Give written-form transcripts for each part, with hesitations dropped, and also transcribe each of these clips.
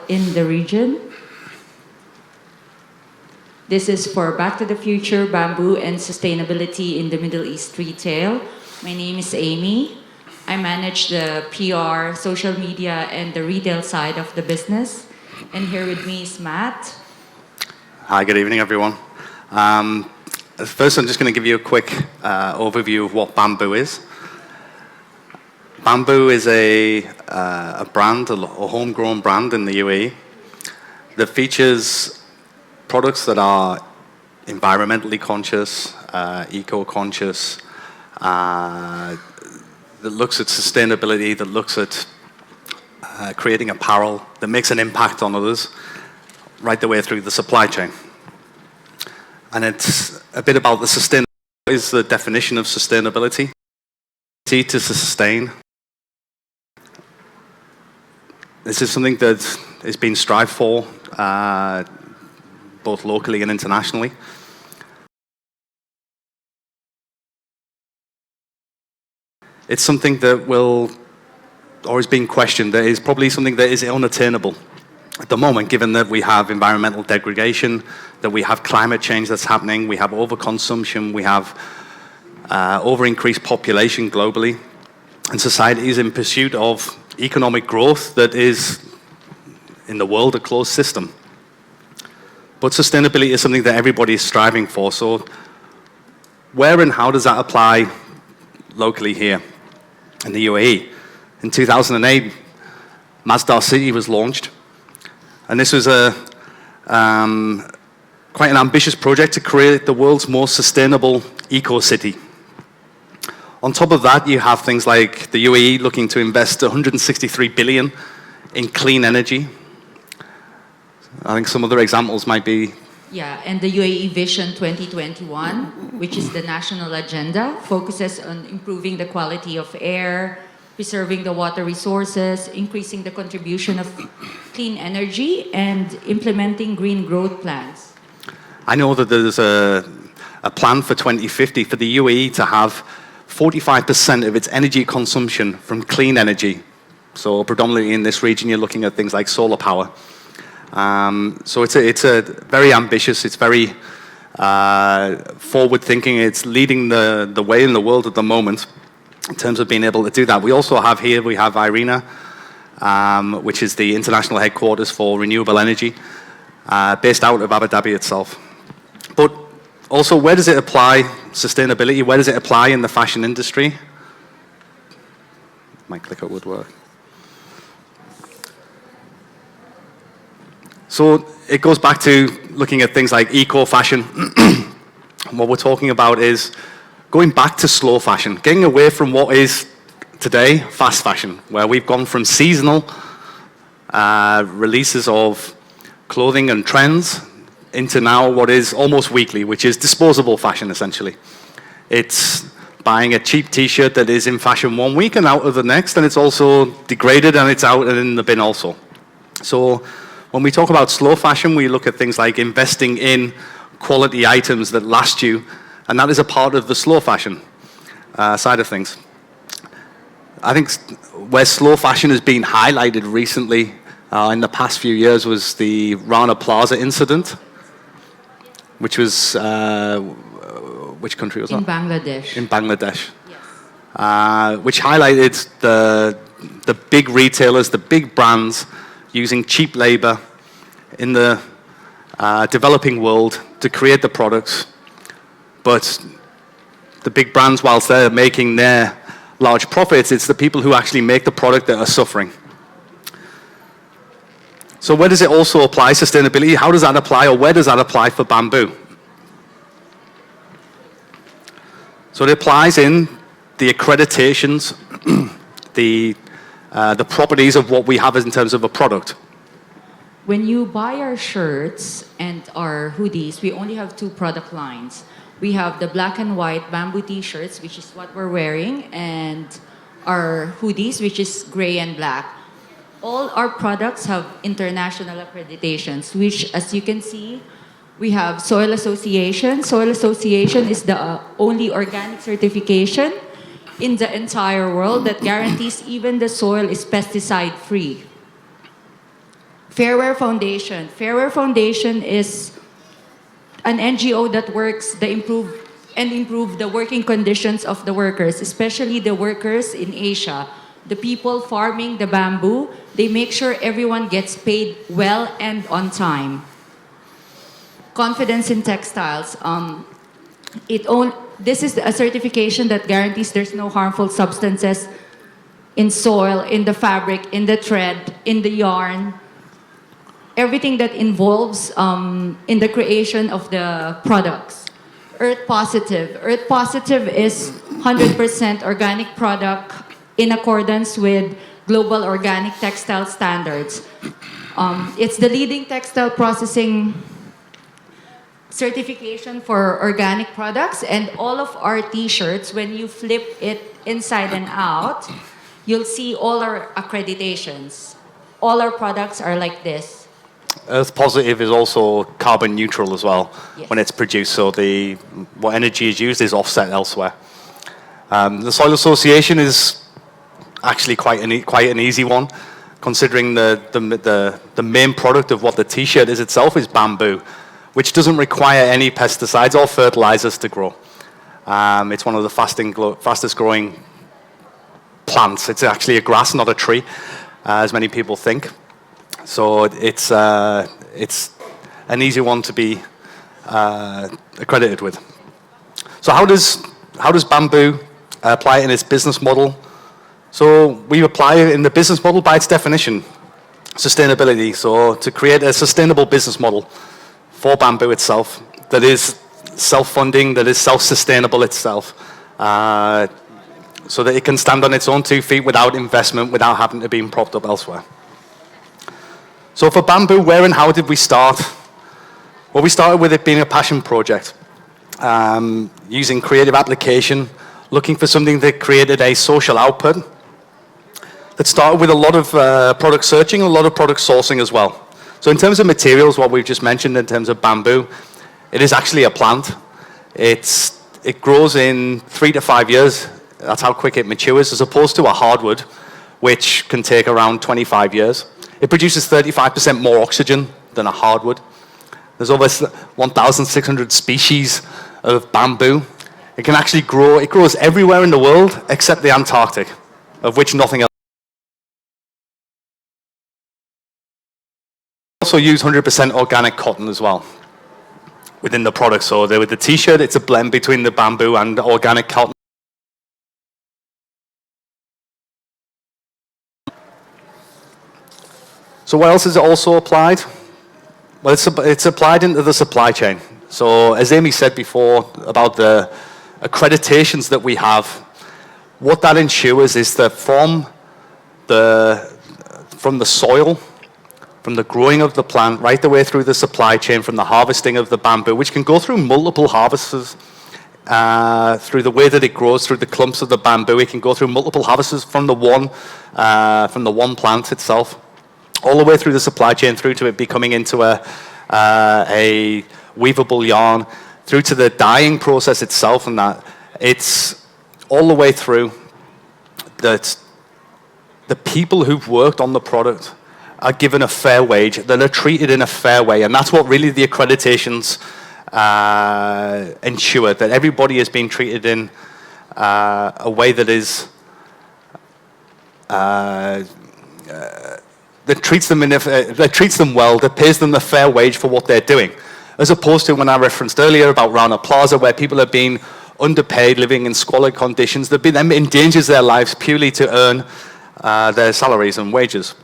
in the region. This is for Back to the Future, Baembu, and Sustainability in the Middle East Retail. My name is Aimee. I manage the PR, social media, and the retail side of the business. And here with me is Matt. Hi, good evening, everyone. First, I'm just going to give you a quick overview of what Baembu is. Baembu is a brand, a homegrown brand in the UAE that features products that are environmentally conscious, eco-conscious, that looks at sustainability, that looks at creating apparel, that makes an impact on others, right the way through the supply chain. And it's a bit about the sustainability. What is the definition of sustainability? To sustain. This is something that is being strived for, both locally and internationally. It's something that will, or is being questioned, that is probably something that is unattainable at the moment, given that we have environmental degradation, that we have climate change that's happening, we have overconsumption, we have over-increased population globally, and society is in pursuit of economic growth that is, in the world, a closed system. But sustainability is something that everybody is striving for, so where and how does that apply locally here in the UAE? In 2008, Masdar City was launched, and this was quite an ambitious project to create the world's most sustainable eco-city. On top of that, you have things like the UAE looking to invest 163 billion in clean energy. I think some other examples might be... Yeah, and the UAE Vision 2021, which is the national agenda, focuses on improving the quality of air, preserving the water resources, increasing the contribution of clean energy, and implementing green growth plans. I know that there's a plan for 2050 for the UAE to have 45% of its energy consumption from clean energy. So predominantly in this region, you're looking at things like solar power. So it's a very ambitious, it's very forward-thinking, it's leading the way in the world at the moment in terms of being able to do that. We also have here, we have IRENA, which is the international headquarters for renewable energy, based out of Abu Dhabi itself. But also, where does it apply, sustainability, where does it apply in the fashion industry? My clicker would work. So it goes back to looking at things like eco-fashion. What we're talking about is going back to slow fashion, getting away from what is today fast fashion, where we've gone from seasonal releases of clothing and trends into now what is almost weekly, which is disposable fashion, essentially. It's buying a cheap T-shirt that is in fashion one week and out of the next, and it's also degraded and it's out and in the bin also. So when we talk about slow fashion, we look at things like investing in quality items that last you, and that is a part of the slow fashion side of things. I think where slow fashion has been highlighted recently in the past few years was the Rana Plaza incident, which was, which country was that? In Bangladesh. In Bangladesh. Yes. Which highlighted the big retailers, the big brands using cheap labor in the developing world to create the products. But the big brands, whilst they're making their large profits, it's the people who actually make the product that are suffering. So where does it also apply, sustainability? How does that apply, or where does that apply for Baembu? So it applies in the accreditations, the properties of what we have in terms of a product. When you buy our shirts and our hoodies, we only have two product lines. We have the black and white Baembu T-shirts, which is what we're wearing, and our hoodies, which is gray and black. All our products have international accreditations, which, as you can see, we have Soil Association. Soil Association is the only organic certification in the entire world that guarantees even the soil is pesticide-free. Fairwear Foundation. Fairwear Foundation is an NGO that works to improve the working conditions of the workers, especially the workers in Asia. The people farming the bamboo, they make sure everyone gets paid well and on time. Confidence in textiles. This is a certification that guarantees there's no harmful substances in soil, in the fabric, in the thread, in the yarn, everything that involves in the creation of the products. Earth Positive. Earth Positive is 100% organic product in accordance with global organic textile standards. It's the leading textile processing certification for organic products, and all of our T-shirts, when you flip it inside and out, you'll see all our accreditations. All our products are like this. Earth Positive is also carbon neutral as well. Yes. When it's produced, so what energy is used is offset elsewhere. The Soil Association is actually quite an easy one, considering the main product of what the T-shirt is itself is bamboo, which doesn't require any pesticides or fertilizers to grow. It's one of the fastest growing plants. It's actually a grass, not a tree, as many people think. So it's an easy one to be accredited with. So how does Baembu apply it in its business model? So we apply it in the business model by its definition, sustainability. So to create a sustainable business model for Baembu itself that is self-funding, that is self-sustainable itself, so that it can stand on its own 2 feet without investment, without having to be propped up elsewhere. So for Baembu, where and how did we start? Well, we started with it being a passion project, using creative application, looking for something that created a social output. That started with a lot of product searching, a lot of product sourcing as well. So in terms of materials, what we've just mentioned in terms of bamboo, it is actually a plant. It grows in 3 to 5 years. That's how quick it matures, as opposed to a hardwood, which can take around 25 years. It produces 35% more oxygen than a hardwood. There's over 1,600 species of bamboo. It can actually grow, it grows everywhere in the world except the Antarctic, of which nothing else. We also use 100% organic cotton as well within the product. So with the T-shirt, it's a blend between the bamboo and organic cotton. So where else is it also applied? Well, it's applied into the supply chain. So as Aimee said before about the accreditations that we have, what that ensures is that from the soil, from the growing of the plant, right the way through the supply chain, from the harvesting of the bamboo, which can go through multiple harvests, through the way that it grows, through the clumps of the bamboo, it can go through multiple harvests from the one plant itself, all the way through the supply chain, through to it becoming into a weavable yarn, through to the dyeing process itself, and that it's all the way through that the people who've worked on the product are given a fair wage, that are treated in a fair way, and that's what really the accreditations ensure, that everybody is being treated in a way that is that treats them well, that pays them the fair wage for what they're doing. As opposed to when I referenced earlier about Rana Plaza, where people are being underpaid, living in squalid conditions, that endangers their lives purely to earn their salaries and wages.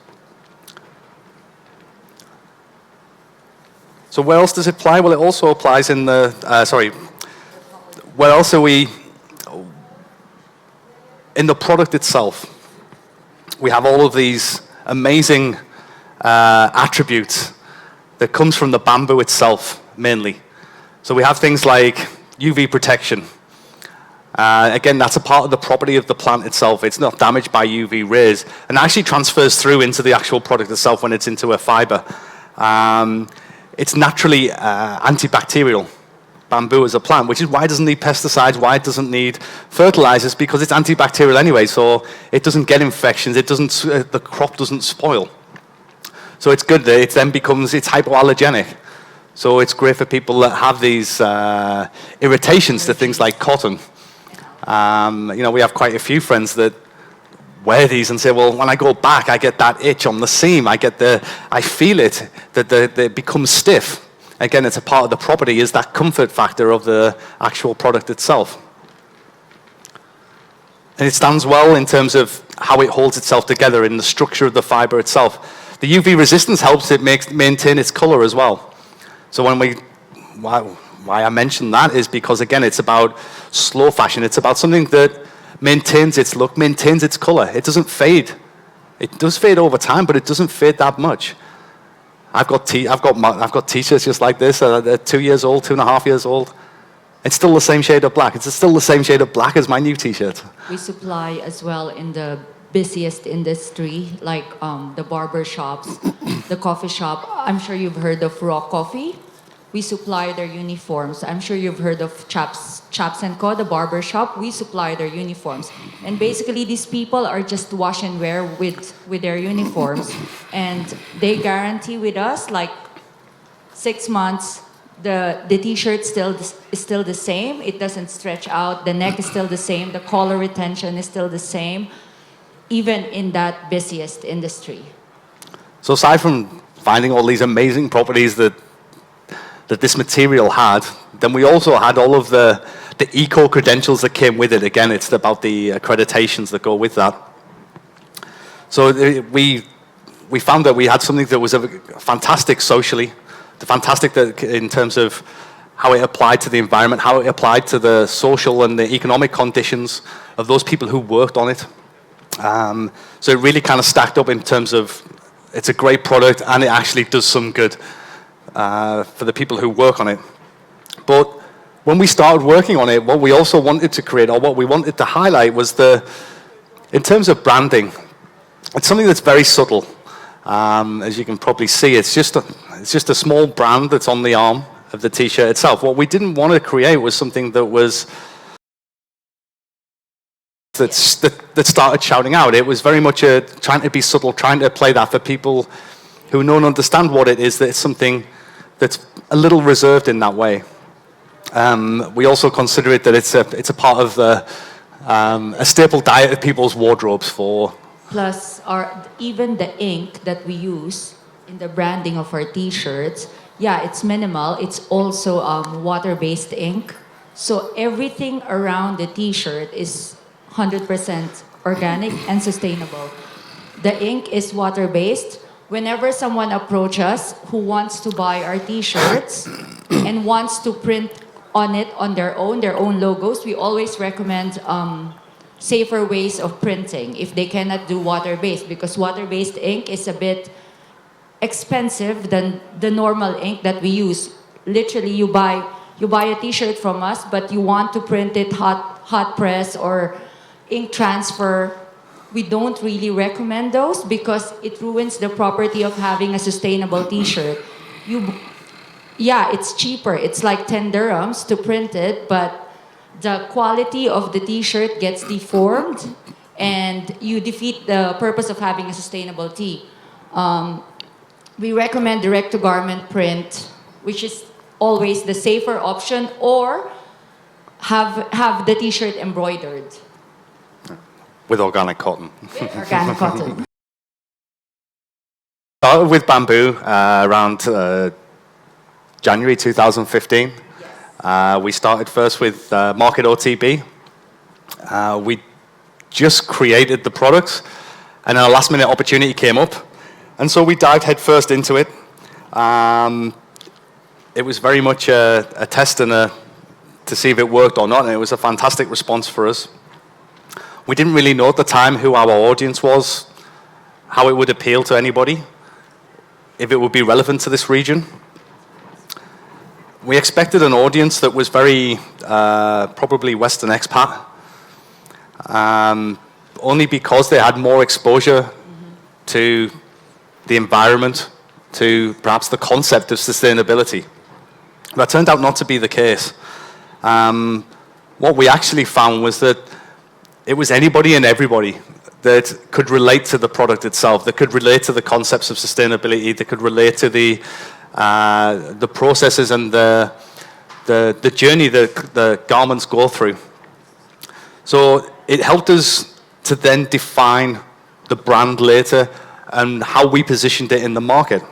So where else does it apply? Well, it also applies in the, where else are we? In the product itself. We have all of these amazing attributes that comes from the bamboo itself, mainly. So we have things like UV protection. Again, that's a part of the property of the plant itself. It's not damaged by UV rays, and actually transfers through into the actual product itself when it's into a fiber. It's naturally antibacterial, bamboo as a plant, which is why it doesn't need pesticides, why it doesn't need fertilizers, because it's antibacterial anyway, so it doesn't get infections, the crop doesn't spoil. So it's good that it then becomes, it's hypoallergenic. So it's great for people that have these irritations to things like cotton. You know, we have quite a few friends that wear these and say, well, when I go back, I get that itch on the seam. I feel it, that they become stiff. Again, it's a part of the property, is that comfort factor of the actual product itself. And it stands well in terms of how it holds itself together in the structure of the fiber itself. The UV resistance helps it maintain its color as well. So why I mention that is because, again, it's about slow fashion. It's about something that maintains its look, maintains its color. It doesn't fade. It does fade over time, but it doesn't fade that much. I've got T-shirts just like this. They're 2 years old, 2.5 years old. It's still the same shade of black. It's still the same shade of black as my new T-shirt. We supply as well in the busiest industry, like the barber shops, the coffee shop. I'm sure you've heard of Raw Coffee. We supply their uniforms. I'm sure you've heard of Chaps & Co., the barber shop. We supply their uniforms. And basically, these people are just wash and wear with their uniforms. And they guarantee with us, like 6 months, the T-shirt is still the same. It doesn't stretch out. The neck is still the same. The collar retention is still the same, even in that busiest industry. So aside from finding all these amazing properties that this material had, then we also had all of the eco credentials that came with it. Again, it's about the accreditations that go with that. So we found that we had something that was fantastic socially, fantastic in terms of how it applied to the environment, how it applied to the social and the economic conditions of those people who worked on it. So it really kind of stacked up in terms of, it's a great product and it actually does some good for the people who work on it. But when we started working on it, what we also wanted to create, or what we wanted to highlight, was in terms of branding, it's something that's very subtle. As you can probably see, it's just a small brand that's on the arm of the T-shirt itself. What we didn't want to create was something that started shouting out. It was very much trying to be subtle, trying to play that for people who don't understand what it is, that it's something that's a little reserved in that way. We also consider it that it's a part of a staple diet of people's wardrobes for. Plus, even the ink that we use in the branding of our T-shirts, yeah, it's minimal. It's also water-based ink. So everything around the T-shirt is 100% organic and sustainable. The ink is water-based. Whenever someone approaches us who wants to buy our T-shirts and wants to print on it on their own logos, we always recommend safer ways of printing if they cannot do water-based, because water-based ink is a bit expensive than the normal ink that we use. Literally, you buy a T-shirt from us, but you want to print it hot press or ink transfer. We don't really recommend those because it ruins the property of having a sustainable T-shirt. Yeah, it's cheaper. It's like 10 dirhams to print it, but the quality of the T-shirt gets deformed and you defeat the purpose of having a sustainable tee. We recommend direct-to-garment print, which is always the safer option, or have the T-shirt embroidered. With organic cotton. With organic cotton. Started with Baembu around January 2015. Yes. We started first with Market OTB. We just created the product, and then a last-minute opportunity came up, and so we dived headfirst into it. It was very much a test and to see if it worked or not, and it was a fantastic response for us. We didn't really know at the time who our audience was, how it would appeal to anybody, if it would be relevant to this region. We expected an audience that was very, probably Western expat, only because they had more exposure to the environment, to perhaps the concept of sustainability. That turned out not to be the case. What we actually found was that it was anybody and everybody that could relate to the product itself, that could relate to the concepts of sustainability, that could relate to the processes and the journey that the garments go through. So it helped us to then define the brand later and how we positioned it in the market.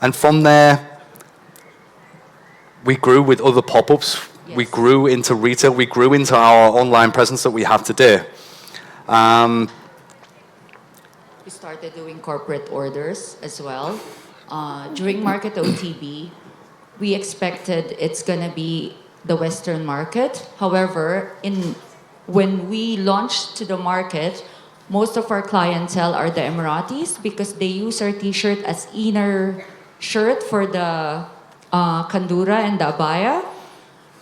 And from there, we grew with other pop-ups. Yes. We grew into retail. We grew into our online presence that we have today. We started doing corporate orders as well. During Market OTB, we expected it's going to be the Western market. However, when we launched to the market, most of our clientele are the Emiratis because they use our T-shirt as inner shirt for the kandura and the abaya.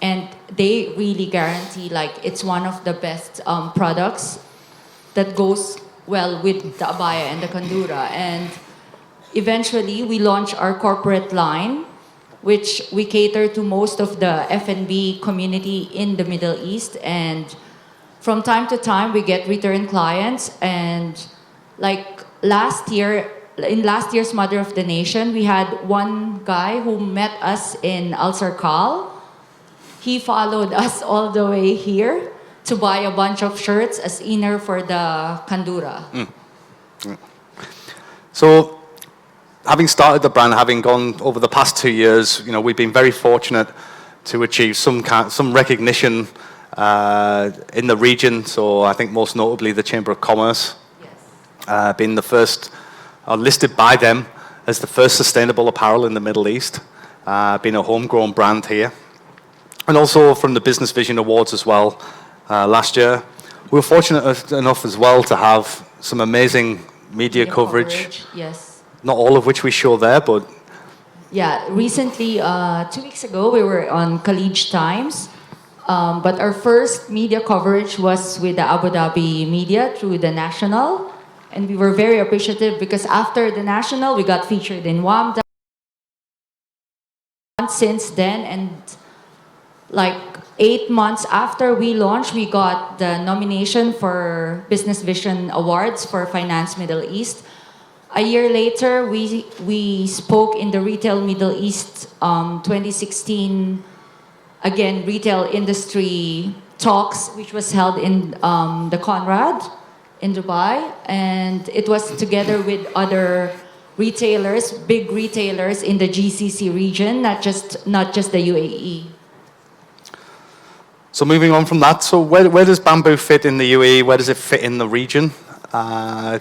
And they really guarantee like it's one of the best products that goes well with the abaya and the kandura. And eventually, we launched our corporate line, which we cater to most of the F&B community in the Middle East. And from time to time, we get return clients. And like last year, in last year's Mother of the Nation, we had one guy who met us in Al Sarkal. He followed us all the way here to buy a bunch of shirts as inner for the kandura. So, having started the brand, having gone over the past 2 years, we've been very fortunate to achieve some recognition in the region. So, I think most notably the Chamber of Commerce, yes. Being the first, listed by them as the first sustainable apparel in the Middle East, being a homegrown brand here. And also from the Business Vision Awards as well last year. We were fortunate enough as well to have some amazing media coverage. Yes. Not all of which we show there, but... Yeah, recently, 2 weeks ago, we were on Khalij Times. But our first media coverage was with the Abu Dhabi media through the National. And we were very appreciative because after the National, we got featured in WAMDA. Since then, and like 8 months after we launched, we got the nomination for Business Vision Awards for Finance Middle East. A year later, we spoke in the Retail Middle East 2016, again, retail industry talks, which was held in the Conrad in Dubai. And it was together with other retailers, big retailers in the GCC region, not just the UAE. So moving on from that, so where does Baembu fit in the UAE? Where does it fit in the region? I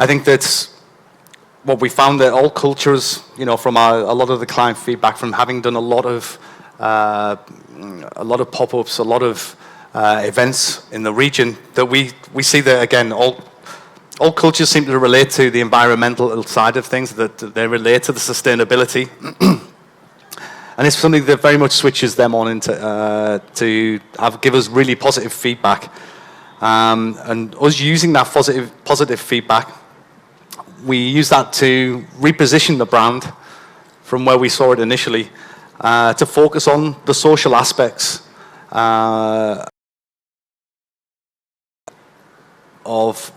think that's what we found, that all cultures, from a lot of the client feedback, from having done a lot of pop-ups, a lot of events in the region, that we see that again, all cultures seem to relate to the environmental side of things, that they relate to the sustainability. And it's something that very much switches them on into to give us really positive feedback. And us using that positive feedback, we use that to reposition the brand from where we saw it initially, to focus on the social aspects of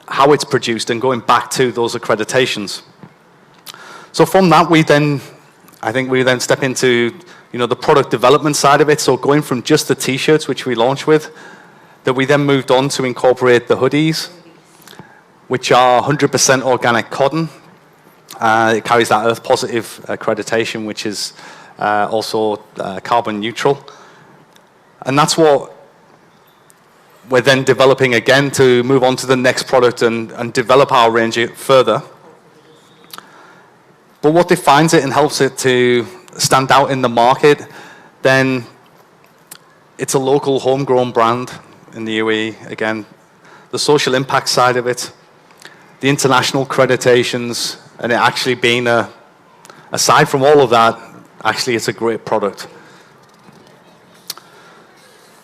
how it's produced and going back to those accreditations. So from that, I think we then step into, the product development side of it. So going from just the T-shirts, which we launched with, that we then moved on to incorporate the hoodies, which are 100% organic cotton. It carries that Earth Positive accreditation, which is also carbon neutral. And that's what we're then developing again to move on to the next product and develop our range further. But what defines it and helps it to stand out in the market, then it's a local homegrown brand in the UAE. Again, the social impact side of it, the international accreditations, and it actually being aside from all of that, actually it's a great product.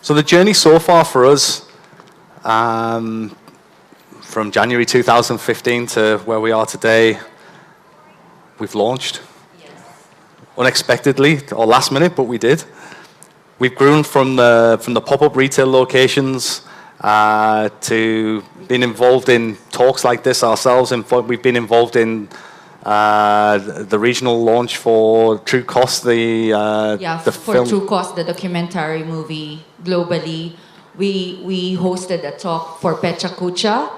So the journey so far for us, from January 2015 to where we are today, we've launched. Yes. Unexpectedly or last minute, but we did. We've grown from the pop-up retail locations to being involved in talks like this ourselves. And we've been involved in the regional launch for True Cost, the for film. True Cost, the documentary movie globally. We hosted a talk for Pecha Kucha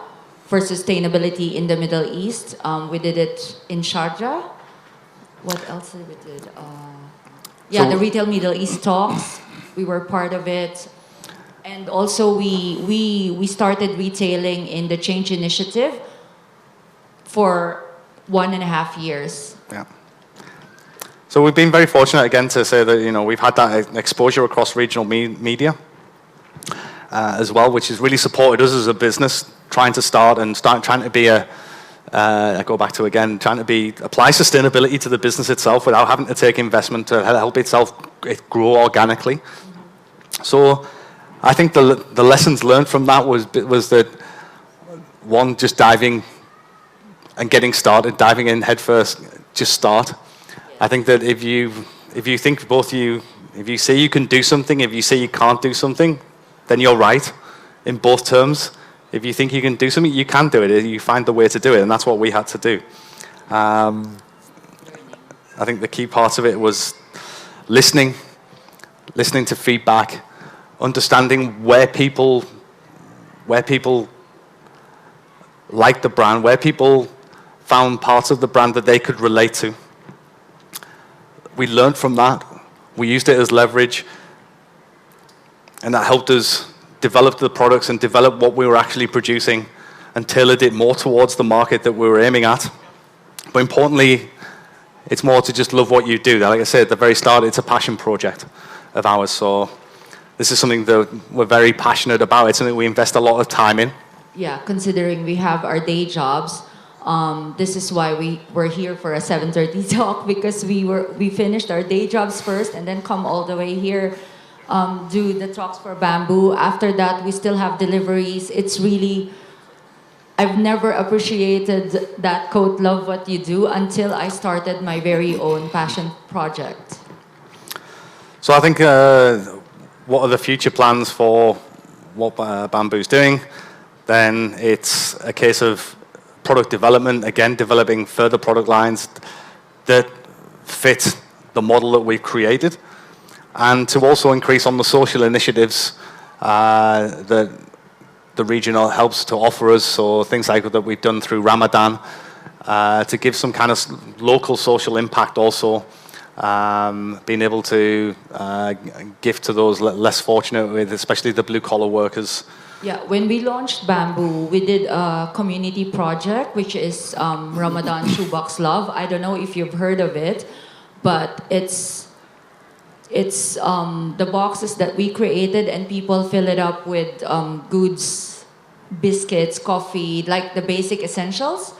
for sustainability in the Middle East. We did it in Sharjah. What else did we did? The Retail Middle East talks. We were part of it. And also we started retailing in the Change Initiative for 1.5 years. Yeah. So we've been very fortunate again to say that we've had that exposure across regional media as well, which has really supported us as a business trying to be I go back to again trying to apply sustainability to the business itself without having to take investment to help it grow organically. So I think the lessons learned from that was that one, just diving and getting started, diving in head first, just start. I think that if you think if you say you can do something, if you say you can't do something, then you're right in both terms. If you think you can do something, you can do it. You find the way to do it, and that's what we had to do. I think the key part of it was listening to feedback, understanding where people liked the brand, where people found parts of the brand that they could relate to. We learned from that. We used it as leverage, and that helped us develop the products and develop what we were actually producing and tailored it more towards the market that we were aiming at. But importantly, it's more to just love what you do. Like I said at the very start, it's a passion project of ours. So this is something that we're very passionate about. It's something we invest a lot of time in. Yeah, considering we have our day jobs, this is why we were here for a 7:30 talk, because we finished our day jobs first and then come all the way here, do the talks for Baembu. After that, we still have deliveries. It's really, I've never appreciated that quote, "Love what you do," until I started my very own passion project. So I think what are the future plans for what Baembu's doing? Then it's a case of product development, again, developing further product lines that fit the model that we've created, and to also increase on the social initiatives that the region helps to offer us. So things like that we've done through Ramadan to give some kind of local social impact also, being able to gift to those less fortunate, with especially the blue-collar workers. Yeah, when we launched Baembu, we did a community project, which is Ramadan Shoebox Love. I don't know if you've heard of it, but it's the boxes that we created, and people fill it up with goods, biscuits, coffee, like the basic essentials.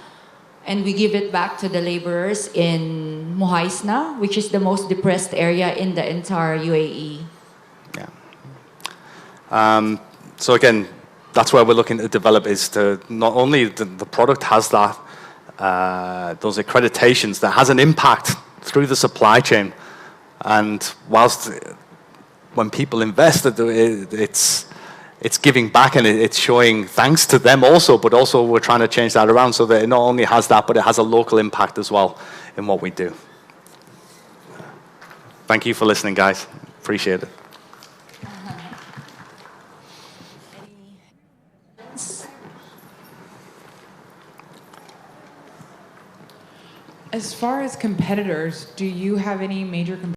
And we give it back to the laborers in Muhaisna, which is the most depressed area in the entire UAE. Yeah. So again, that's where we're looking to develop, is to not only the product has that, those accreditations, that has an impact through the supply chain. And whilst when people invest, it's giving back, and it's showing thanks to them also, but also we're trying to change that around so that it not only has that, but it has a local impact as well in what we do. Thank you for listening, guys. Appreciate it. As far as competitors, do you have any major competitors